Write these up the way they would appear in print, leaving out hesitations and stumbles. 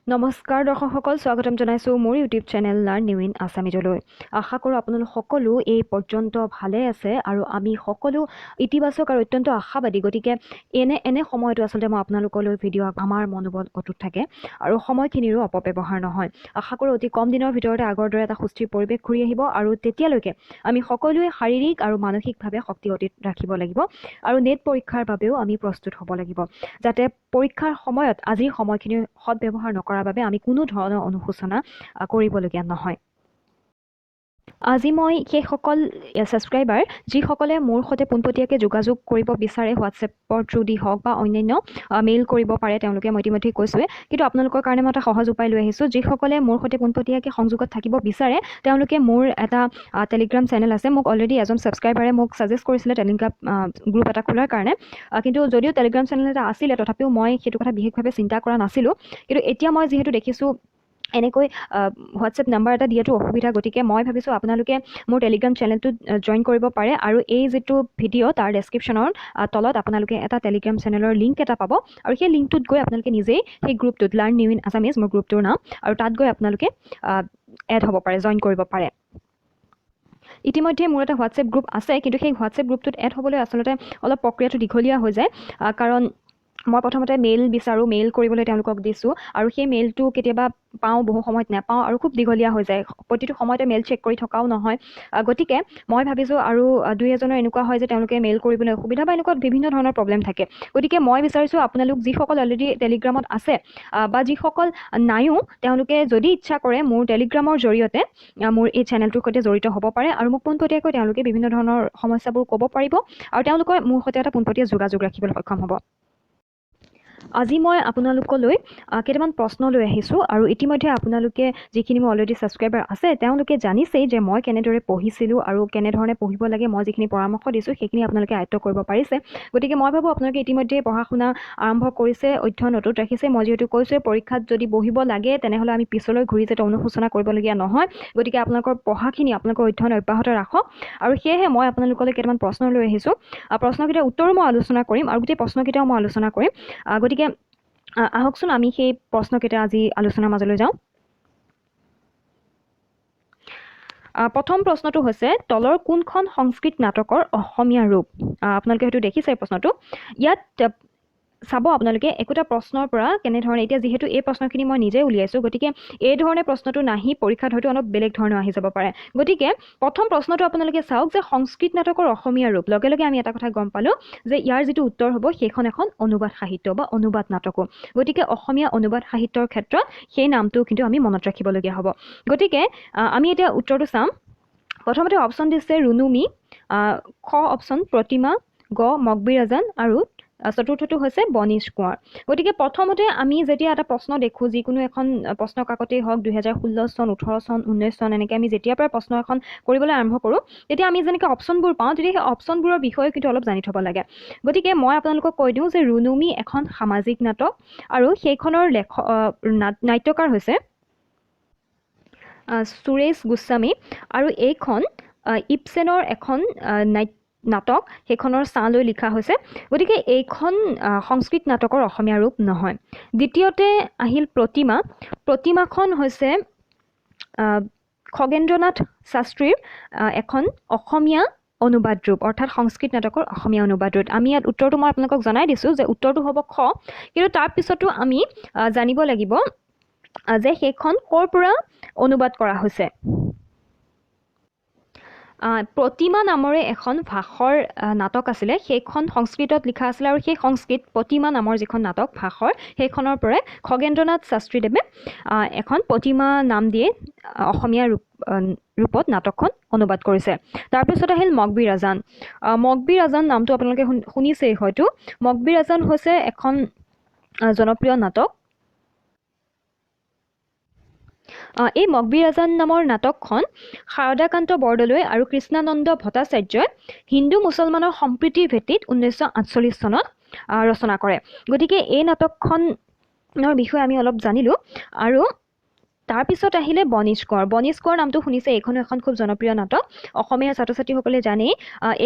নমস্কাৰ দৰ্শক সকল স্বাগতম জনাইছো মোৰ YouTube channel learn new in আছামিজলৈ আশা কৰোঁ আপোনালোক সকলো এই পৰ্যন্ত ভালে আছে আৰু আমি সকলো ইতিবাচক আৰু অত্যন্ত আশাবাদী গতিকে এনে সময়টো আচলতে মই আপোনালোকলৈ ভিডিঅ' আমাৰ মনোবল অটুট থাকে আৰু সময়খিনিৰো অপব্যৱহাৰ নহয় আশা কৰোঁ অতি কম দিনৰ ভিতৰতে আগৰ দৰে এটা সুস্থিৰ পৰিৱেশ ঘূৰি আহিব আৰু তেতিয়ালৈকে আমি সকলোৱে শাৰীৰিক আৰু মানসিকভাৱে শক্তি অটুট ৰাখিব লাগিব আৰু নেট পৰীক্ষাৰ বাবেও আমি প্ৰস্তুত হ'ব লাগিব যাতে পৰীক্ষাৰ সময়ত আজিৰ সময়খিনি সৎব্যৱহাৰ নকৰাৰ বাবে আমি কোনো ধৰণৰ অনুশোচনা কৰিবলগীয়া নহয় আজি মই সেইসকল ছাবস্ক্ৰাইবাৰ যিসকলে মোৰ সৈতে পোনপটীয়াকৈ যোগাযোগ কৰিব বিচাৰে হোৱাটছএপৰ থ্ৰু দি হওক বা অন্যান্য মেইল কৰিব পাৰে তেওঁলোকে মই ইতিমধ্যে কৈছোঁৱে কিন্তু আপোনালোকৰ কাৰণে মই এটা সহজ উপায় লৈ আহিছোঁ যিসকলে মোৰ সৈতে পোনপটীয়াকৈ সংযোগত থাকিব বিচাৰে তেওঁলোকে মোৰ এটা টেলিগ্ৰাম চেনেল আছে মোক অলৰেডি এজন ছাবস্ক্ৰাইবাৰে মোক ছাজেষ্ট কৰিছিলে টেলিগ্ৰাম গ্ৰুপ এটা খোলাৰ কাৰণে কিন্তু যদিও টেলিগ্ৰাম চেনেল এটা আছিলে তথাপিও মই সেইটো কথা বিশেষভাৱে চিন্তা কৰা নাছিলোঁ কিন্তু এতিয়া মই যিহেতু দেখিছোঁ এনেকৈ হোৱাটছএপ নাম্বাৰ এটা দিয়াটো অসুবিধা গতিকে মই ভাবিছোঁ আপোনালোকে মোৰ টেলিগ্ৰাম চেনেলটোত জইন কৰিব পাৰে আৰু এই যিটো ভিডিঅ' তাৰ ডেছক্ৰিপশ্যনৰ তলত আপোনালোকে এটা টেলিগ্ৰাম চেনেলৰ লিংক এটা পাব আৰু সেই লিংকটোত গৈ আপোনালোকে নিজেই সেই গ্ৰুপটোত লাৰ্ণ নিউ ইন আছামিজ মোৰ গ্ৰুপটোৰ নাম আৰু তাত গৈ আপোনালোকে এড হ'ব পাৰে জইন কৰিব পাৰে ইতিমধ্যে মোৰ এটা হোৱাটছএপ গ্ৰুপ আছে কিন্তু সেই হোৱাটছএপ গ্ৰুপটোত এড হ'বলৈ আচলতে অলপ প্ৰক্ৰিয়াটো দীঘলীয়া হৈ যায় কাৰণ মই প্ৰথমতে মেইল বিচাৰোঁ মেইল কৰিবলৈ তেওঁলোকক দিছোঁ আৰু সেই মেইলটো কেতিয়াবা পাওঁ বহু সময়ত নাপাওঁ আৰু খুব দীঘলীয়া হৈ যায় প্ৰতিটো সময়তে মেইল চেক কৰি থকাও নহয় গতিকে মই ভাবিছোঁ আৰু দুই এজনৰ এনেকুৱা হয় যে তেওঁলোকে মেইল কৰিবলৈ অসুবিধা বা এনেকুৱা বিভিন্ন ধৰণৰ প্ৰব্লেম থাকে গতিকে মই বিচাৰিছোঁ আপোনালোক যিসকল অলৰেডি টেলিগ্ৰামত আছে বা যিসকল নাইও তেওঁলোকে যদি ইচ্ছা কৰে মোৰ টেলিগ্ৰামৰ জৰিয়তে মোৰ এই চেনেলটোৰ সৈতে জড়িত হ'ব পাৰে আৰু মোক পোনপটীয়াকৈ তেওঁলোকে বিভিন্ন ধৰণৰ সমস্যাবোৰ ক'ব পাৰিব আৰু তেওঁলোকে মোৰ সৈতে এটা পোনপটীয়া যোগাযোগ ৰাখিবলৈ সক্ষম হ'ব আজি মই আপোনালোকলৈ কেইটামান প্ৰশ্ন লৈ আহিছোঁ আৰু ইতিমধ্যে আপোনালোকে যিখিনি মোৰ অলৰেডি ছাবস্ক্ৰাইবাৰ আছে তেওঁলোকে জানিছেই যে মই কেনেদৰে পঢ়িছিলোঁ আৰু কেনেধৰণে পঢ়িব লাগে মই যিখিনি পৰামৰ্শ দিছোঁ সেইখিনি আপোনালোকে আয়ত্ব কৰিব পাৰিছে গতিকে মই ভাবোঁ আপোনালোকে ইতিমধ্যে পঢ়া শুনা আৰম্ভ কৰিছে অধ্যয়ন অটুট ৰাখিছে মই যিহেতু কৈছোঁ পৰীক্ষাত যদি বহিব লাগে তেনেহ'লে আমি পিছলৈ ঘূৰি যাতে অনুশোচনা কৰিবলগীয়া নহয় গতিকে আপোনালোকৰ পঢ়াখিনি আপোনালোকৰ অধ্যয়ন অব্যাহত ৰাখক আৰু সেয়েহে মই আপোনালোকলৈ কেইটামান প্ৰশ্ন লৈ আহিছোঁ প্ৰশ্নকেইটাৰ উত্তৰো মই আলোচনা কৰিম আৰু গোটেই প্ৰশ্নকেইটাও মই আলোচনা কৰিম গতিকে আহকচোন আমি সেই প্ৰশ্নকেইটা আজি আলোচনাৰ মাজলৈ যাওঁ প্ৰথম প্ৰশ্নটো হৈছে তলৰ কোনখন সংস্কৃত নাটকৰ অসমীয়া ৰূপ আপোনালোকে হয়তো দেখিছে এই প্ৰশ্নটো ইয়াত চাব আপোনালোকে একোটা প্ৰশ্নৰ পৰা কেনেধৰণে এতিয়া যিহেতু এই প্ৰশ্নখিনি মই নিজে উলিয়াইছোঁ গতিকে এই ধৰণে প্ৰশ্নটো নাহি পৰীক্ষাত হয়তো অলপ বেলেগ ধৰণৰ আহি যাব পাৰে গতিকে প্ৰথম প্ৰশ্নটো আপোনালোকে চাওক যে সংস্কৃত নাটকৰ অসমীয়া ৰূপ লগে লগে আমি এটা কথা গম পালোঁ যে ইয়াৰ যিটো উত্তৰ হ'ব সেইখন এখন অনুবাদ সাহিত্য বা অনুবাদ নাটকো গতিকে অসমীয়া অনুবাদ সাহিত্যৰ ক্ষেত্ৰত সেই নামটো কিন্তু আমি মনত ৰাখিবলগীয়া হ'ব গতিকে আমি এতিয়া উত্তৰটো চাম প্ৰথমতে অপশ্যন দিছে ৰুনুমি খ অপশ্যন প্ৰতিমা গ মগবীৰাজান আৰু চতুৰ্থটো হৈছে বনিশ কোঁৱৰ গতিকে প্ৰথমতে আমি যেতিয়া এটা প্ৰশ্ন দেখোঁ যিকোনো এখন প্ৰশ্ন কাকতেই হওক 2016 চন 18 চন 19 চন এনেকৈ আমি যেতিয়াৰ পৰা প্ৰশ্ন এখন কৰিবলৈ আৰম্ভ কৰোঁ তেতিয়া আমি যেনেকৈ অপশ্যনবোৰ পাওঁ তেতিয়া সেই অপশ্যনবোৰৰ বিষয়ে কিন্তু অলপ জানি থ'ব লাগে গতিকে মই আপোনালোকক কৈ দিওঁ যে ৰুনুমি এখন সামাজিক নাটক আৰু সেইখনৰ নাট্যকাৰ হৈছে সুৰেশ গোস্বামী আৰু এইখন ইপছেনৰ এখন নাটক সেইখনৰ ছাঁ লৈ লিখা হৈছে গতিকে এইখন সংস্কৃত নাটকৰ অসমীয়া ৰূপ নহয় দ্বিতীয়তে আহিল প্ৰতিমাখন হৈছে খগেন্দ্ৰনাথ শাস্ত্ৰীৰ এখন অসমীয়া অনুবাদ ৰূপ অৰ্থাৎ সংস্কৃত নাটকৰ অসমীয়া অনুবাদ ৰূপ আমি ইয়াত উত্তৰটো মই আপোনালোকক জনাই দিছোঁ যে উত্তৰটো হ'ব খ কিন্তু তাৰপিছতো আমি জানিব লাগিব যে সেইখন ক'ৰ পৰা অনুবাদ কৰা হৈছে প্ৰতিমা নামৰে এখন ভাষৰ নাটক আছিলে সেইখন সংস্কৃতত লিখা আছিলে আৰু সেই প্ৰতিমা নামৰ যিখন নাটক ভাষৰ সেইখনৰ পৰাই খগেন্দ্ৰনাথ শাস্ত্ৰীদেৱে এখন প্ৰতিমা নাম দিয়ে অসমীয়া ৰূপত নাটকখন অনুবাদ কৰিছে তাৰপিছত আহিল মগবীৰাজান নামটো আপোনালোকে শুনিছেই হয়তো মগবীৰাজান হৈছে এখন জনপ্ৰিয় নাটক এই মগবীৰাজান নামৰ নাটকখন শাৰদাকান্ত বৰদলৈ আৰু কৃষ্ণানন্দ ভট্টাচাৰ্যই হিন্দু মুছলমানৰ সম্প্ৰীতিৰ ভিত্তিত 1948 চনত ৰচনা কৰে গতিকে এই নাটকখনৰ বিষয়ে আমি অলপ জানিলোঁ আৰু তাৰপিছত আহিলে বনিজ কোঁৱৰ নামটো শুনিছে এইখনো এখন খুব জনপ্ৰিয় নাটক অসমীয়া ছাত্ৰ ছাত্ৰীসকলে জানেই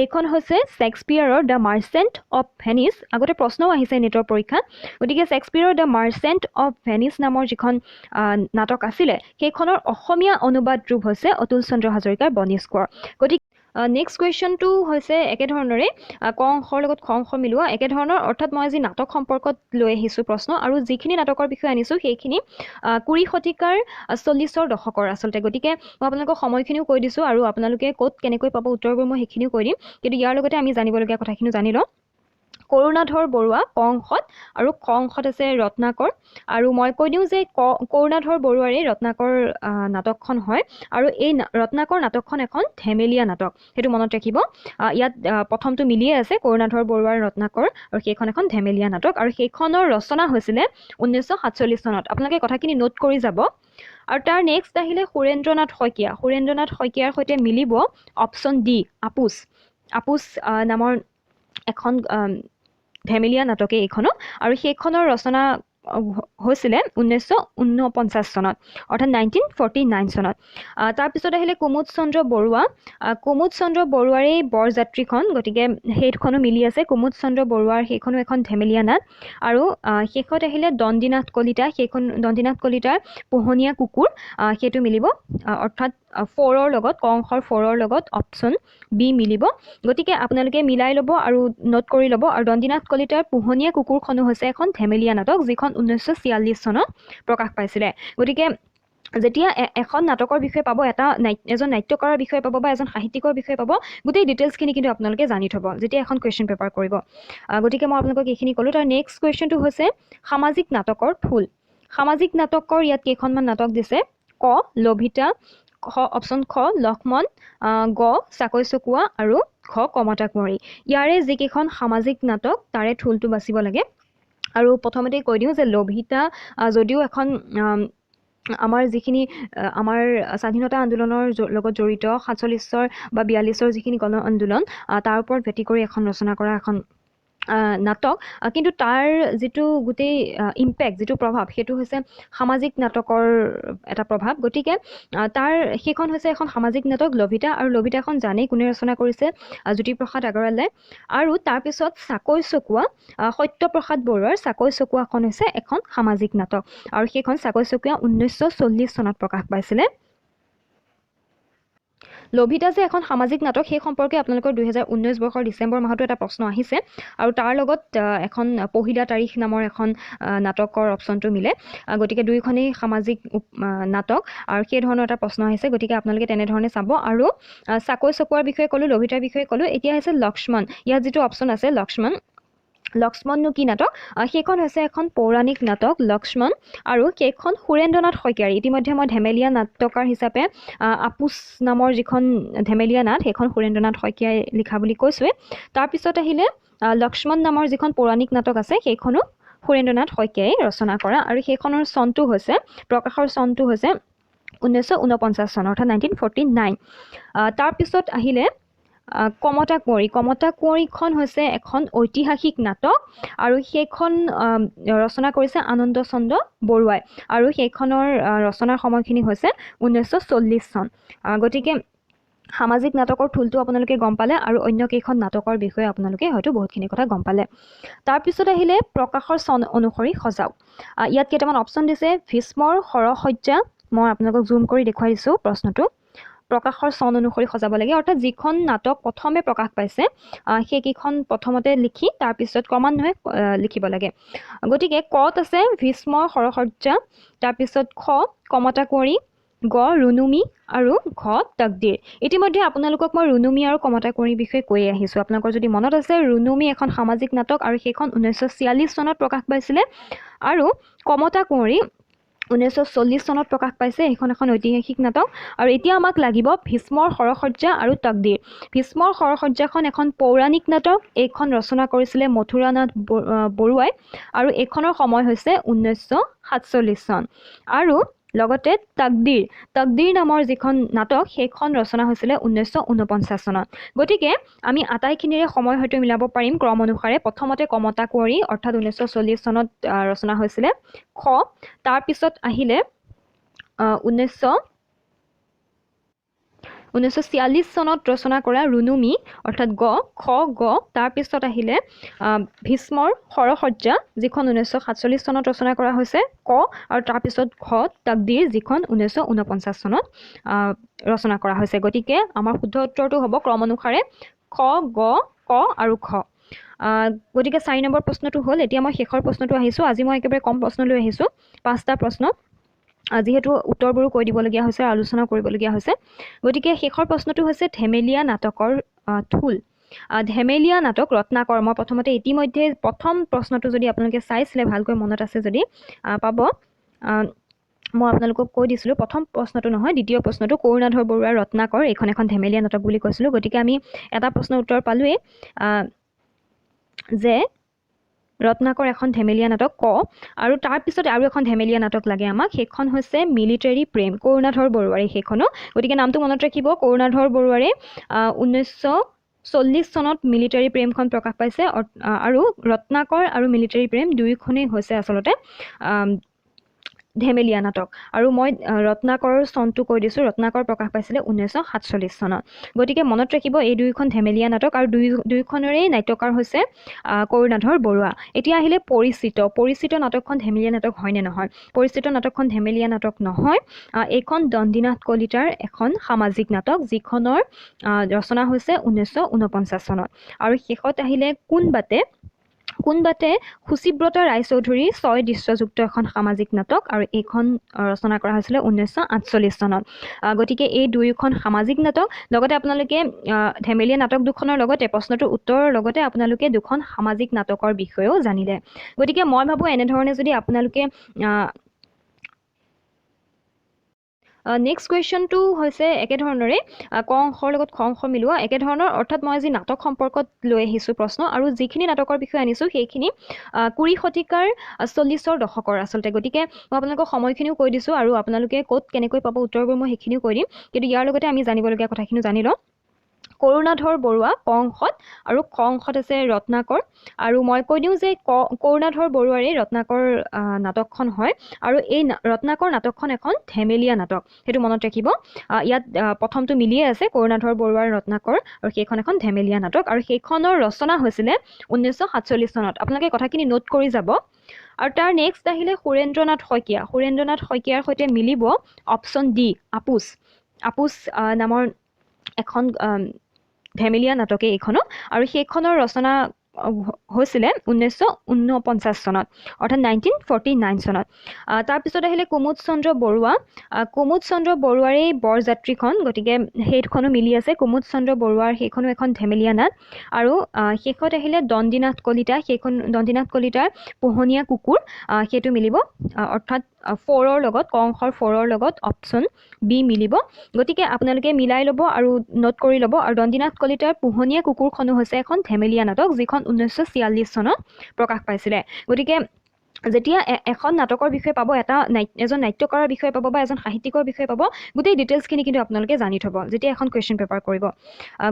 এইখন হৈছে শেক্সপিয়াৰৰ দ্য মাৰ্চেণ্ট অফ ভেনিছ আগতে প্ৰশ্নও আহিছে নেটৰ পৰীক্ষাত গতিকে শেক্সপিয়াৰৰ দ্য মাৰ্চেণ্ট অফ ভেনিছ নামৰ যিখন নাটক আছিলে সেইখনৰ অসমীয়া অনুবাদ ৰূপ হৈছে অতুল চন্দ্ৰ হাজৰিকাৰ বনিজ কোঁৱৰ গতিকে নেক্সট কুৱেশ্যনটো হৈছে একেধৰণৰে ক অংশৰ লগত খ অংশ মিলোৱা একেধৰণৰ অৰ্থাৎ মই আজি নাটক সম্পৰ্কত লৈ আহিছোঁ প্ৰশ্ন আৰু যিখিনি নাটকৰ বিষয়ে আনিছোঁ সেইখিনি 20 শতিকাৰ 40ৰ দশকৰ আচলতে গতিকে মই আপোনালোকক সময়খিনিও কৈ দিছোঁ আৰু আপোনালোকে ক'ত কেনেকৈ পাব উত্তৰবোৰ মই সেইখিনিও কৈ দিম কিন্তু ইয়াৰ লগতে আমি জানিবলগীয়া কথাখিনি জানি লওঁ কৰুণাধৰ বৰুৱা ক অংশত আৰু খ অংশত আছে ৰত্নাকৰ আৰু মই কৈ দিওঁ যে কৰুণাধৰ বৰুৱাৰে ৰত্নাকৰ নাটকখন হয় আৰু এই ৰত্নাকৰ নাটকখন এখন ধেমেলীয়া নাটক সেইটো মনত ৰাখিব ইয়াত প্ৰথমটো মিলিয়ে আছে কৰুণাধৰ বৰুৱাৰ ৰত্নাকৰ আৰু সেইখন এখন ধেমেলীয়া নাটক আৰু সেইখনৰ ৰচনা হৈছিলে 1947 চনত আপোনালোকে কথাখিনি নোট কৰি যাব আৰু তাৰ নেক্সট আহিলে সুৰেন্দ্ৰনাথ শইকীয়াৰ সৈতে মিলিব অপশ্যন ডি আপোচ নামৰ এখন ধেমেলীয়া নাটকে এইখনো আৰু সেইখনৰ ৰচনা হৈছিলে 1949 চনত অৰ্থাৎ 1949 চনত তাৰপিছত আহিলে কুমুদ চন্দ্ৰ বৰুৱাৰে বৰযাত্ৰীখন গতিকে সেইখনো মিলি আছে কুমুদ চন্দ্ৰ বৰুৱাৰ সেইখনো এখন ধেমেলীয়া নাট আৰু শেষত আহিলে দণ্ডিনাথ কলিতাৰ পোহনীয়া কুকুৰ সেইটো মিলিব অৰ্থাৎ 4ৰ লগত ক অংশৰ 4ৰ লগত অপশ্যন বি মিলিব গতিকে আপোনালোকে মিলাই ল'ব আৰু নোট কৰি ল'ব আৰু দণ্ডিনাথ কলিতাৰ পোহনীয়া কুকুৰখনো হৈছে এখন ধেমেলীয়া নাটক যিখন 1946 চনত প্ৰকাশ পাইছিলে গতিকে যেতিয়া এখন নাটকৰ বিষয়ে পাব এজন নাট্যকাৰৰ বিষয়ে পাব বা এজন সাহিত্যিকৰ বিষয়ে পাব গোটেই ডিটেইলছখিনি কিন্তু আপোনালোকে জানি থ'ব যেতিয়া এখন কুৱেশ্যন পেপাৰ কৰিব গতিকে মই আপোনালোকক এইখিনি ক'লোঁ তাৰ নেক্সট কুৱেশ্যনটো হৈছে সামাজিক নাটকৰ থূল সামাজিক নাটকৰ ইয়াত কেইখনমান নাটক দিছে ক লভিতা অপশ্যন খ লক্ষ্মণ গ চাকৈ চকুৱা আৰু খ কমতা কুঁৱৰী ইয়াৰে যিকেইখন সামাজিক নাটক তাৰে থূলটো বাচিব লাগে আৰু প্ৰথমতে কৈ দিওঁ যে লভিতা যদিও এখন আমাৰ যিখিনি আমাৰ স্বাধীনতা আন্দোলনৰ লগত জড়িত 47 বা 42 যিখিনি গণ আন্দোলন তাৰ ওপৰত ভিত্তি কৰি এখন ৰচনা কৰা এখন নাটক কিন্তু তাৰ যিটো গোটেই ইম্পেক্ট যিটো প্ৰভাৱ সেইটো হৈছে সামাজিক নাটকৰ এটা প্ৰভাৱ গতিকে তাৰ সেইখন হৈছে এখন সামাজিক নাটক লভিতা আৰু লভিতাখন জানেই কোনে ৰচনা কৰিছে জ্যোতিপ্ৰসাদ আগৰৱালাই আৰু তাৰপিছত চাকৈ চকুৱা সত্যপ্ৰসাদ বৰুৱাৰ চাকৈ চকুৱাখন হৈছে এখন সামাজিক নাটক আৰু সেইখন চাকৈ চকুৱা 1940 চনত প্ৰকাশ পাইছিলে লভিতা যে এখন সামাজিক নাটক সেই সম্পৰ্কে আপোনালোকৰ 2019 বৰ্ষৰ ডিচেম্বৰ মাহতো এটা প্ৰশ্ন আহিছে আৰু তাৰ লগত এখন পহিলা তাৰিখ নামৰ এখন নাটকৰ অপশ্যনটো মিলে গতিকে দুইখনেই সামাজিক নাটক আৰু সেই ধৰণৰ এটা প্ৰশ্ন আহিছে গতিকে আপোনালোকে তেনেধৰণে চাব আৰু চাকৈ চকুৱাৰ বিষয়ে ক'লোঁ লভিতাৰ বিষয়ে ক'লোঁ এতিয়া হৈছে লক্ষ্মণ ইয়াত যিটো অপশ্যন আছে লক্ষ্মণনো কি নাটক সেইখন হৈছে এখন পৌৰাণিক নাটক লক্ষ্মণ আৰু সেইখন সুৰেন্দ্ৰনাথ শইকীয়াৰ ইতিমধ্যে মই ধেমেলীয়া নাটকাৰ হিচাপে আপোচ নামৰ যিখন ধেমেলীয়া নাট সেইখন সুৰেন্দ্ৰনাথ শইকীয়াই লিখা বুলি কৈছোঁৱে তাৰপিছত আহিলে লক্ষ্মণ নামৰ যিখন পৌৰাণিক নাটক আছে সেইখনো সুৰেন্দ্ৰনাথ শইকীয়াই ৰচনা কৰা আৰু সেইখনৰ প্ৰকাশৰ চনটো হৈছে 1949 চন অৰ্থাৎ 1949 তাৰপিছত আহিলে কমতা কুঁৱৰীখন হৈছে এখন ঐতিহাসিক নাটক আৰু সেইখন ৰচনা কৰিছে আনন্দ চন্দ্ৰ বৰুৱাই আৰু সেইখনৰ ৰচনাৰ সময়খিনি হৈছে 1940 চন গতিকে সামাজিক নাটকৰ থূলটো আপোনালোকে গম পালে আৰু অন্য কেইখন নাটকৰ বিষয়ে আপোনালোকে হয়তো বহুতখিনি কথা গম পালে তাৰপিছত আহিলে প্ৰকাশৰ চন অনুসৰি সজাওক ইয়াত কেইটামান অপশ্যন দিছে ভীষ্মৰ সৰসজ্জা মই আপোনালোকক জুম কৰি দেখুৱাই দিছোঁ প্ৰশ্নটো প্ৰকাশৰ চন অনুসৰি সজাব লাগে অৰ্থাৎ যিখন নাটক প্ৰথমে প্ৰকাশ পাইছে সেইকেইখন প্ৰথমতে লিখি তাৰপিছত ক্ৰমান্বয়ে লিখিব লাগে গতিকে কত আছে ভীষ্মৰ সৰসজ্জা তাৰপিছত খ কমতা কুঁৱৰী গ ৰুনুমি আৰু ঘ তকদিৰ ইতিমধ্যে আপোনালোকক মই ৰুনুমি আৰু কমতা কুঁৱৰীৰ বিষয়ে কৈ আহিছোঁ আপোনালোকৰ যদি মনত আছে ৰুনুমি এখন সামাজিক নাটক আৰু সেইখন 1946 চনত প্ৰকাশ পাইছিলে আৰু কমতা কুঁৱৰী 1940 চনত প্ৰকাশ পাইছে এইখন এখন ঐতিহাসিক নাটক আৰু এতিয়া আমাক লাগিব ভীষ্মৰ সৰসজ্জা আৰু তকদিৰ ভীষ্মৰ সৰসজ্জাখন এখন পৌৰাণিক নাটক এইখন ৰচনা কৰিছিলে মথুৰানাথ বৰুৱাই আৰু এইখনৰ সময় হৈছে 1947 চন আৰু লগতে তকদিৰ নামৰ যিখন নাটক সেইখন ৰচনা হৈছিলে 1949 চনত গতিকে আমি আটাইখিনিৰে সময় হয়তো মিলাব পাৰিম ক্ৰম অনুসাৰে প্ৰথমতে কমতা কুঁৱৰী অৰ্থাৎ 1940 চনত ৰচনা হৈছিলে খ তাৰপিছত আহিলে 1946 চনত ৰচনা কৰা ৰুনুমি অৰ্থাৎ খ গ তাৰপিছত আহিলে ভীষ্মৰ সৰসজ্জা যিখন 1947 চনত ৰচনা কৰা হৈছে ক আৰু তাৰপিছত ঘ তাকদিৰ যিখন 1949 চনত ৰচনা কৰা হৈছে গতিকে আমাৰ শুদ্ধ উত্তৰটো হ'ব ক্ৰম অনুসাৰে খ গ ক আৰু খ গতিকে 4 নম্বৰ প্ৰশ্নটো হ'ল এতিয়া মই শেষৰ প্ৰশ্নটো আহিছোঁ আজি মই একেবাৰে কম প্ৰশ্ন লৈ আহিছোঁ 5টা প্ৰশ্ন যিহেতু উত্তৰবোৰো কৈ দিবলগীয়া হৈছে আলোচনা কৰিবলগীয়া হৈছে গতিকে শেষৰ প্ৰশ্নটো হৈছে ধেমেলীয়া নাটকৰ থুল ধেমেলীয়া নাটক ৰত্নাকৰ মই প্ৰথমতে ইতিমধ্যে প্ৰথম প্ৰশ্নটো যদি আপোনালোকে চাইছিলে ভালকৈ মনত আছে যদি পাব মই আপোনালোকক কৈ দিছিলোঁ প্ৰথম প্ৰশ্নটো নহয় দ্বিতীয় প্ৰশ্নটো কৰুণাধৰ বৰুৱাৰ ৰত্নাকৰ এইখন এখন ধেমেলীয়া নাটক বুলি কৈছিলোঁ গতিকে আমি এটা প্ৰশ্নৰ উত্তৰ পালোৱেই যে ৰত্নাকৰ এখন ধেমেলীয়া নাটক ক আৰু তাৰপিছত আৰু এখন ধেমেলীয়া নাটক লাগে আমাক সেইখন হৈছে মিলিটাৰী প্ৰেম কৰুণাধৰ বৰুৱাৰে সেইখনো গতিকে নামটো মনত ৰাখিব কৰুণাধৰ বৰুৱাৰে 1940 চনত মিলিটাৰী প্ৰেমখন প্ৰকাশ পাইছে আৰু ৰত্নাকৰ আৰু মিলিটাৰী প্ৰেম দুয়োখনেই হৈছে আচলতে ধেমেলীয়া নাটক আৰু মই ৰত্নাকৰৰ চনটো কৈ দিছোঁ ৰত্নাকৰ প্ৰকাশ পাইছিলে 1947 চনত গতিকে মনত ৰাখিব এই দুয়োখন ধেমেলীয়া নাটক আৰু দুয়োখনৰেই নাট্যকাৰ হৈছে কৰুণাধৰ বৰুৱা এতিয়া আহিলে পৰিচিত নাটকখন ধেমেলীয়া নাটক হয় নে নহয় পৰিচিত নাটকখন ধেমেলীয়া নাটক নহয় এইখন দণ্ডিনাথ কলিতাৰ এখন সামাজিক নাটক যিখনৰ ৰচনা হৈছে 1949 চনত আৰু শেষত আহিলে কোনবাতে সুচিব্ৰতা ৰায়চৌধুৰী 6 দৃশ্যযুক্ত এখন সামাজিক নাটক আৰু এইখন ৰচনা কৰা হৈছিলে 1948 চনত গতিকে এই দুয়োখন সামাজিক নাটক লগতে আপোনালোকে ধেমেলীয়া নাটক দুখনৰ লগতে প্ৰশ্নটোৰ উত্তৰৰ লগতে আপোনালোকে দুখন সামাজিক নাটকৰ বিষয়েও জানিলে গতিকে মই ভাবোঁ এনেধৰণে যদি আপোনালোকে নেক্সট কুৱেশ্যনটো হৈছে একেধৰণৰে ক অংশৰ লগত খ অংশ মিলোৱা একেধৰণৰ অৰ্থাৎ মই আজি নাটক সম্পৰ্কত লৈ আহিছোঁ প্ৰশ্ন আৰু যিখিনি নাটকৰ বিষয়ে আনিছোঁ সেইখিনি 20 শতিকাৰ 40ৰ দশকৰ আচলতে গতিকে মই আপোনালোকক সময়খিনিও কৈ দিছোঁ আৰু আপোনালোকে ক'ত কেনেকৈ পাব উত্তৰবোৰ মই সেইখিনিও কৈ দিম কিন্তু ইয়াৰ লগতে আমি জানিবলগীয়া কথাখিনি জানি লওঁ কৰুণাধৰ বৰুৱা ক অংশত আৰু খ অংশত আছে ৰত্নাকৰ আৰু মই কৈ দিওঁ যে কৰুণাধৰ বৰুৱাৰে ৰত্নাকৰ নাটকখন হয় আৰু এই ৰত্নাকৰ নাটকখন এখন ধেমেলীয়া নাটক সেইটো মনত ৰাখিব ইয়াত প্ৰথমটো মিলিয়ে আছে কৰুণাধৰ বৰুৱাৰ ৰত্নাকৰ আৰু সেইখন এখন ধেমেলীয়া নাটক আৰু সেইখনৰ ৰচনা হৈছিলে 1947 চনত আপোনালোকে কথাখিনি নোট কৰি যাব আৰু তাৰ নেক্সট আহিলে সুৰেন্দ্ৰনাথ শইকীয়াৰ সৈতে মিলিব অপশ্যন ডি আপোচ নামৰ এখন ধেমেলীয়া নাটকে এইখনো আৰু সেইখনৰ ৰচনা হৈছিলে 1949 চনত অৰ্থাৎ 1949 চনত তাৰপিছত আহিলে কুমুদ চন্দ্ৰ বৰুৱাৰে বৰযাত্ৰীখন গতিকে সেইখনো মিলি আছে কুমুদ চন্দ্ৰ বৰুৱাৰ সেইখনো এখন ধেমেলীয়া নাট আৰু শেষত আহিলে দণ্ডিনাথ কলিতাৰ পোহনীয়া কুকুৰ সেইটো মিলিব অৰ্থাৎ 4ৰ লগত ক অংশৰ 4ৰ লগত অপশ্যন বি মিলিব গতিকে আপোনালোকে মিলাই ল'ব আৰু নোট কৰি ল'ব আৰু দণ্ডিনাথ কলিতাৰ পোহনীয়া কুকুৰখনো হৈছে এখন ধেমেলীয়া নাটক যিখন 1946 চনত প্ৰকাশ পাইছিলে গতিকে যেতিয়া এখন নাটকৰ বিষয়ে পাব এজন নাট্যকাৰৰ বিষয়ে পাব বা এজন সাহিত্যিকৰ বিষয়ে পাব গোটেই ডিটেইলছখিনি কিন্তু আপোনালোকে জানি থ'ব যেতিয়া এখন কুৱেশ্যন পেপাৰ কৰিব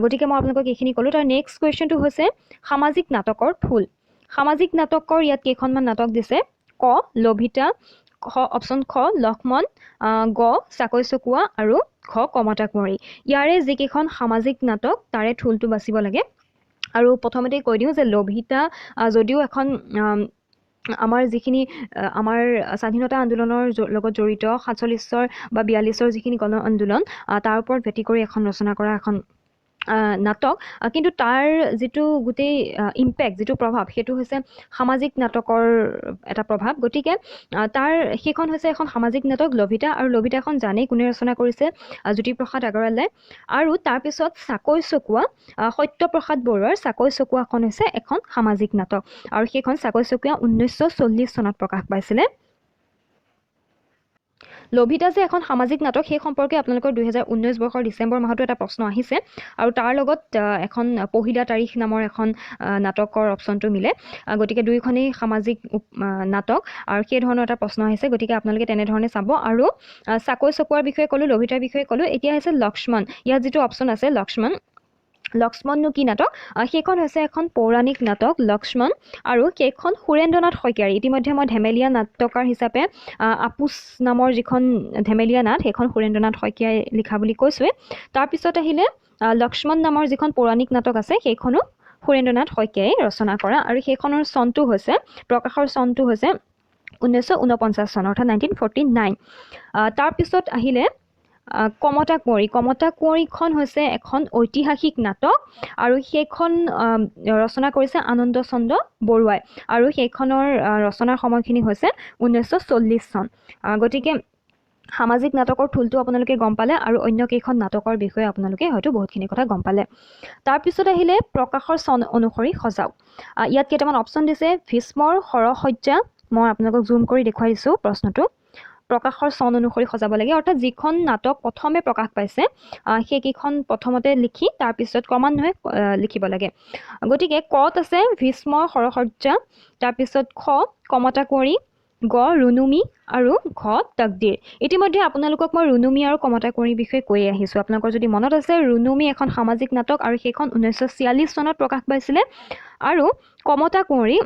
গতিকে মই আপোনালোকক এইখিনি ক'লোঁ তাৰ নেক্সট কুৱেশ্যনটো হৈছে সামাজিক নাটকৰ থুল সামাজিক নাটকৰ ইয়াত কেইখনমান নাটক দিছে ক লভিতা অপশ্যন খ লক্ষ্মণ গ চাকৈ চকুৱা আৰু খ কমতা কুঁৱৰী ইয়াৰে যিকেইখন সামাজিক নাটক তাৰে থুলটো বাচিব লাগে আৰু প্ৰথমতে কৈ দিওঁ যে লভিতা যদিও এখন আমাৰ যিখিনি আমাৰ স্বাধীনতা আন্দোলনৰ লগত জড়িত 47 বা 42 যিখিনি গণ আন্দোলন তাৰ ওপৰত ভিত্তি কৰি এখন ৰচনা কৰা এখন নাটক কিন্তু তাৰ যিটো গোটেই ইম্পেক্ট যিটো প্ৰভাৱ সেইটো হৈছে সামাজিক নাটকৰ এটা প্ৰভাৱ গতিকে তাৰ সেইখন হৈছে এখন সামাজিক নাটক লভিতা আৰু লভিতাখন জানেই কোনে ৰচনা কৰিছে জ্যোতিপ্ৰসাদ আগৰৱালাই আৰু তাৰপিছত চাকৈ চকুৱা সত্যপ্ৰসাদ বৰুৱাৰ চাকৈ চকুৱাখন হৈছে এখন সামাজিক নাটক আৰু সেইখন চাকৈ চকুৱা 1940 চনত প্ৰকাশ পাইছিলে লভিতা যে এখন সামাজিক নাটক সেই সম্পৰ্কে আপোনালোকৰ 2019 বৰ্ষৰ ডিচেম্বৰ মাহতো এটা প্ৰশ্ন আহিছে আৰু তাৰ লগত এখন পহিলা তাৰিখ নামৰ এখন নাটকৰ অপশ্যনটো মিলে গতিকে দুইখনেই সামাজিক নাটক আৰু সেই ধৰণৰ এটা প্ৰশ্ন আহিছে গতিকে আপোনালোকে তেনেধৰণে চাব আৰু চাকৈ চকুৱাৰ বিষয়ে ক'লোঁ লভিতাৰ বিষয়ে ক'লোঁ এতিয়া হৈছে লক্ষ্মণ ইয়াত যিটো অপশ্যন আছে লক্ষ্মণ লক্ষ্মণনো কি নাটক সেইখন হৈছে এখন পৌৰাণিক নাটক লক্ষ্মণ আৰু সেইখন সুৰেন্দ্ৰনাথ শইকীয়াৰ ইতিমধ্যে মই ধেমেলীয়া নাট্যকাৰ হিচাপে আপোচ নামৰ যিখন ধেমেলীয়া নাট সেইখন সুৰেন্দ্ৰনাথ শইকীয়াই লিখা বুলি কৈছোঁৱে তাৰপিছত আহিলে লক্ষ্মণ নামৰ যিখন পৌৰাণিক নাটক আছে সেইখনো সুৰেন্দ্ৰনাথ শইকীয়াই ৰচনা কৰা আৰু সেইখনৰ চনটো হৈছে প্ৰকাশৰ চনটো হৈছে 1949 চন অৰ্থাৎ 1949 তাৰপিছত আহিলে কমতা কুঁৱৰীখন হৈছে এখন ঐতিহাসিক নাটক আৰু সেইখন ৰচনা কৰিছে আনন্দ চন্দ্ৰ বৰুৱাই আৰু সেইখনৰ ৰচনাৰ সময়খিনি হৈছে 1940 চন গতিকে সামাজিক নাটকৰ থুলটো আপোনালোকে গম পালে আৰু অন্য কেইখন নাটকৰ বিষয়ে আপোনালোকে হয়তো বহুতখিনি কথা গম পালে তাৰপিছত আহিলে প্ৰকাশৰ চন অনুসৰি সজাওক ইয়াত কেইটামান অপশ্যন দিছে ভীষ্মৰ সৰসজ্জা মই আপোনালোকক জুম কৰি দেখুৱাই দিছোঁ প্ৰশ্নটো প্ৰকাশৰ চন অনুসৰি সজাব লাগে অৰ্থাৎ যিখন নাটক প্ৰথমে প্ৰকাশ পাইছে সেইকেইখন প্ৰথমতে লিখি তাৰপিছত ক্ৰমান্বয়ে লিখিব লাগে গতিকে কত আছে ভীষ্মৰ সৰসজ্জা তাৰপিছত খ কমতা কুঁৱৰী গ ৰুনুমি আৰু ঘ তকদিৰ ইতিমধ্যে আপোনালোকক মই ৰুনুমি আৰু কমতা কুঁৱৰীৰ বিষয়ে কৈ আহিছোঁ আপোনালোকৰ যদি মনত আছে ৰুনুমি এখন সামাজিক নাটক আৰু সেইখন 1946 চনত প্ৰকাশ পাইছিলে আৰু কমতা কুঁৱৰী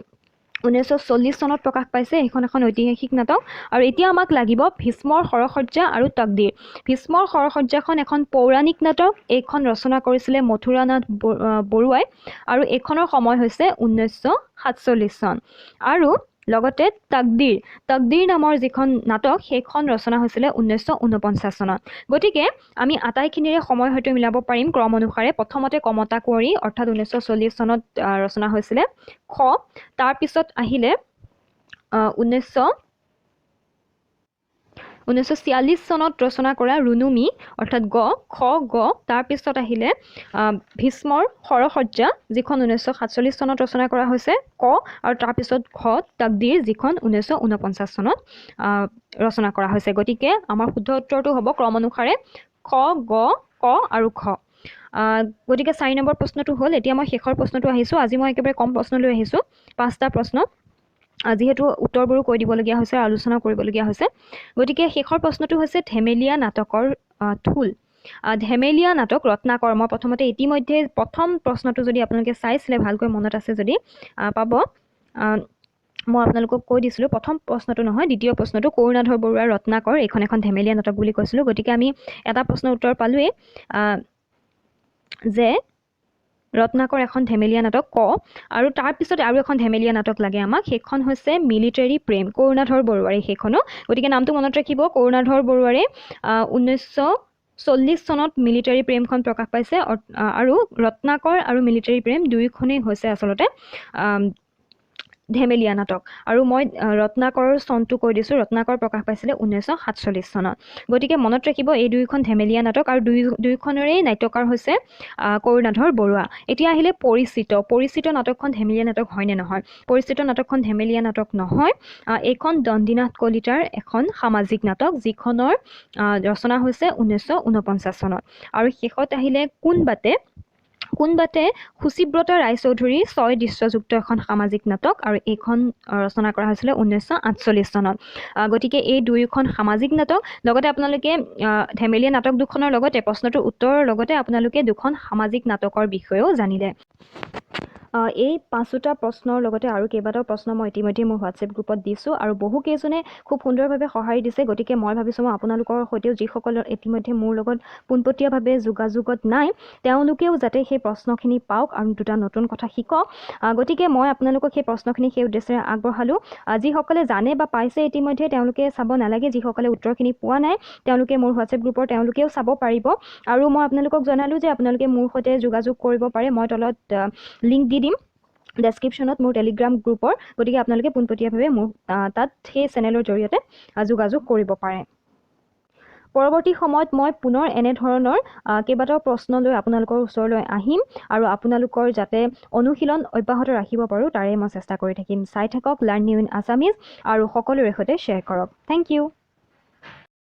1940 চনত প্ৰকাশ পাইছে এইখন এখন ঐতিহাসিক নাটক আৰু এতিয়া আমাক লাগিব ভীষ্মৰ সৰসজ্জা আৰু তকদিৰ ভীষ্মৰ সৰসজ্জাখন এখন পৌৰাণিক নাটক এইখন ৰচনা কৰিছিলে মথুৰানাথ বৰুৱাই আৰু এইখনৰ সময় হৈছে 1947 চন আৰু লগতে তকদিৰ নামৰ যিখন নাটক সেইখন ৰচনা হৈছিলে 1949 চনত গতিকে আমি আটাইখিনিৰে সময় হয়তো মিলাব পাৰিম ক্ৰম অনুসাৰে প্ৰথমতে কমতা কুঁৱৰী অৰ্থাৎ 1940 চনত ৰচনা হৈছিলে খ তাৰপিছত আহিলে 1946 চনত ৰচনা কৰা ৰুনুমি অৰ্থাৎ খ গ তাৰপিছত আহিলে ভীষ্মৰ সৰসজ্জা যিখন 1947 চনত ৰচনা কৰা হৈছে ক আৰু তাৰপিছত ঘ তকদিৰ যিখন 1949 চনত ৰচনা কৰা হৈছে গতিকে আমাৰ শুদ্ধ উত্তৰটো হ'ব ক্ৰম অনুসাৰে খ গ ক আৰু খ গতিকে 4 নম্বৰ প্ৰশ্নটো হ'ল এতিয়া মই শেষৰ প্ৰশ্নটো আহিছোঁ আজি মই একেবাৰে কম প্ৰশ্ন লৈ আহিছোঁ 5টা প্ৰশ্ন যিহেতু উত্তৰবোৰো কৈ দিবলগীয়া হৈছে আলোচনা কৰিবলগীয়া হৈছে গতিকে শেষৰ প্ৰশ্নটো হৈছে ধেমেলীয়া নাটকৰ থুল ধেমেলীয়া নাটক ৰত্নাকৰ মই প্ৰথমতে ইতিমধ্যে প্ৰথম প্ৰশ্নটো যদি আপোনালোকে চাইছিলে ভালকৈ মনত আছে যদি পাব মই আপোনালোকক কৈ দিছিলোঁ প্ৰথম প্ৰশ্নটো নহয় দ্বিতীয় প্ৰশ্নটো কৰুণাধৰ বৰুৱাৰ ৰত্নাকৰ এইখন এখন ধেমেলীয়া নাটক বুলি কৈছিলোঁ গতিকে আমি এটা প্ৰশ্নৰ উত্তৰ পালোৱেই যে ৰত্নাকৰ এখন ধেমেলীয়া নাটক ক আৰু তাৰপিছত আৰু এখন ধেমেলীয়া নাটক লাগে আমাক সেইখন হৈছে মিলিটাৰী প্ৰেম কৰুণাধৰ বৰুৱাৰে সেইখনো গতিকে নামটো মনত ৰাখিব কৰুণাধৰ বৰুৱাৰে 1940 চনত মিলিটাৰী প্ৰেমখন প্ৰকাশ পাইছে আৰু ৰত্নাকৰ আৰু মিলিটাৰী প্ৰেম দুয়োখনেই হৈছে আচলতে ধেমেলীয়া নাটক আৰু মই ৰত্নাকৰৰ চনটো কৈ দিছোঁ ৰত্নাকৰ প্ৰকাশ পাইছিলে 1947 চনত গতিকে মনত ৰাখিব এই দুয়োখন ধেমেলীয়া নাটক আৰু দুয়োখনৰেই নাট্যকাৰ হৈছে কৰুণাধৰ বৰুৱা এতিয়া আহিলে পৰিচিত নাটকখন ধেমেলীয়া নাটক হয় নে নহয় পৰিচিত নাটকখন ধেমেলীয়া নাটক নহয় এইখন দণ্ডিনাথ কলিতাৰ এখন সামাজিক নাটক যিখনৰ ৰচনা হৈছে 1949 চনত আৰু শেষত আহিলে কোনবাটে সুচিব্ৰতা ৰায়চৌধুৰীৰ 6 দৃশ্যযুক্ত এখন সামাজিক নাটক আৰু এইখন ৰচনা কৰা হৈছিলে 1948 চনত গতিকে এই দুয়োখন সামাজিক নাটক লগতে আপোনালোকে ধেমেলীয়া নাটক দুখনৰ লগতে প্ৰশ্নটোৰ উত্তৰৰ লগতে আপোনালোকে দুখন সামাজিক নাটকৰ বিষয়েও জানিলে এই 5টা প্ৰশ্নৰ লগতে আৰু কেইবাটাও প্ৰশ্ন মই ইতিমধ্যে মোৰ হোৱাটছএপ গ্ৰুপত দিছোঁ আৰু বহুকেইজনে খুব সুন্দৰভাৱে সঁহাৰি দিছে গতিকে মই ভাবিছোঁ মই আপোনালোকৰ সৈতেও যিসকল ইতিমধ্যে মোৰ লগত পোনপটীয়াভাৱে যোগাযোগত নাই তেওঁলোকেও যাতে সেই প্ৰশ্নখিনি পাওক আৰু দুটা নতুন কথা শিকক গতিকে মই আপোনালোকক সেই প্ৰশ্নখিনি সেই উদ্দেশ্যেৰে আগবঢ়ালোঁ যিসকলে জানে বা পাইছে ইতিমধ্যে তেওঁলোকে চাব নালাগে যিসকলে উত্তৰখিনি পোৱা নাই তেওঁলোকে মোৰ হোৱাটছএপ গ্ৰুপৰ তেওঁলোকেও চাব পাৰিব আৰু মই আপোনালোকক জনালোঁ যে আপোনালোকে মোৰ সৈতে যোগাযোগ কৰিব পাৰে মই তলত লিংক দি দিম ডেছক্ৰিপশ্যনত মোৰ টেলিগ্ৰাম গ্ৰুপৰ গতিকে আপোনালোকে পোনপটীয়াভাৱে মোৰ তাত সেই চেনেলৰ জৰিয়তে যোগাযোগ কৰিব পাৰে পৰৱৰ্তী সময়ত মই পুনৰ এনেধৰণৰ কেইবাটাও প্ৰশ্ন লৈ আপোনালোকৰ ওচৰলৈ আহিম আৰু আপোনালোকৰ যাতে অনুশীলন অব্যাহত ৰাখিব পাৰোঁ তাৰে মই চেষ্টা কৰি থাকিম চাই থাকক লাৰ্ণ নিউ ইন আছামিজ আৰু সকলোৰে সৈতে শ্বেয়াৰ কৰক থেংক ইউ